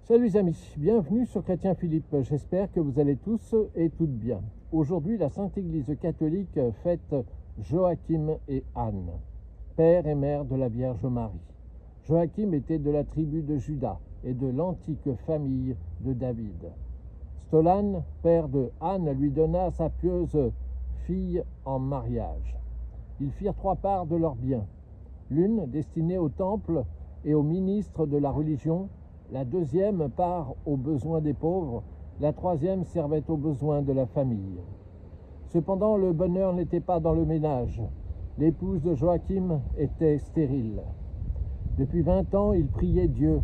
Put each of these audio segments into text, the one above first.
Salut les amis, bienvenue sur Chrétien Philippe, j'espère que vous allez tous et toutes bien. Aujourd'hui, la Sainte Église catholique fête Joachim et Anne, père et mère de la Vierge Marie. Joachim était de la tribu de Juda et de l'antique famille de David. Stolan, père de Anne, lui donna sa pieuse fille en mariage. Ils firent 3 parts de leurs biens, l'une destinée au temple et aux ministres de la religion, la deuxième part aux besoins des pauvres, la troisième servait aux besoins de la famille. Cependant, le bonheur n'était pas dans le ménage. L'épouse de Joachim était stérile. Depuis 20 ans, il priait Dieu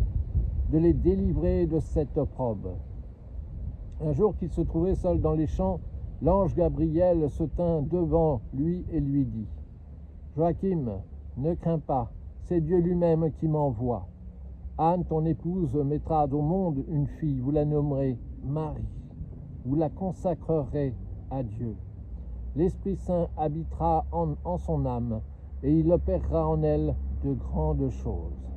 de les délivrer de cette opprobre. Un jour qu'il se trouvait seul dans les champs, l'ange Gabriel se tint devant lui et lui dit : « Joachim, ne crains pas, c'est Dieu lui-même qui m'envoie. Anne, ton épouse, mettra au monde une fille, vous la nommerez Marie. Vous la consacrerez à Dieu. L'Esprit Saint habitera en son âme, et il opérera en elle de grandes choses. »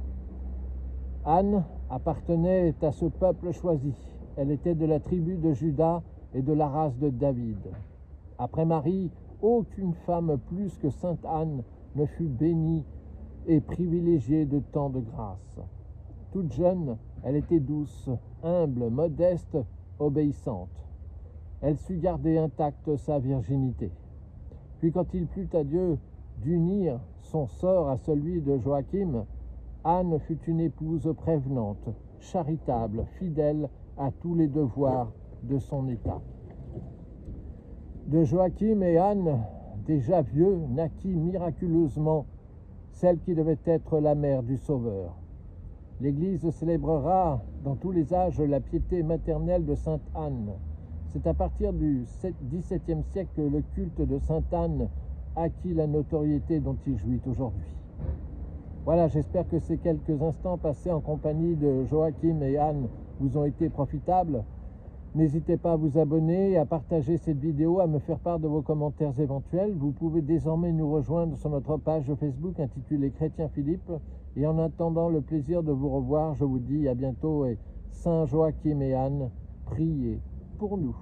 Anne appartenait à ce peuple choisi. Elle était de la tribu de Juda et de la race de David. Après Marie, aucune femme plus que sainte Anne ne fut bénie et privilégiée de tant de grâce. Toute jeune, elle était douce, humble, modeste, obéissante. Elle sut garder intacte sa virginité. Puis quand il plut à Dieu d'unir son sort à celui de Joachim, Anne fut une épouse prévenante, charitable, fidèle à tous les devoirs de son état. De Joachim et Anne, déjà vieux, naquit miraculeusement celle qui devait être la mère du Sauveur. L'Église célébrera dans tous les âges la piété maternelle de sainte Anne. C'est à partir du XVIIe siècle que le culte de sainte Anne acquit la notoriété dont il jouit aujourd'hui. Voilà, j'espère que ces quelques instants passés en compagnie de Joachim et Anne vous ont été profitables. N'hésitez pas à vous abonner, à partager cette vidéo, à me faire part de vos commentaires éventuels. Vous pouvez désormais nous rejoindre sur notre page Facebook intitulée Chrétien Philippe. Et en attendant le plaisir de vous revoir, je vous dis à bientôt et Saint Joachim et Anne, priez pour nous.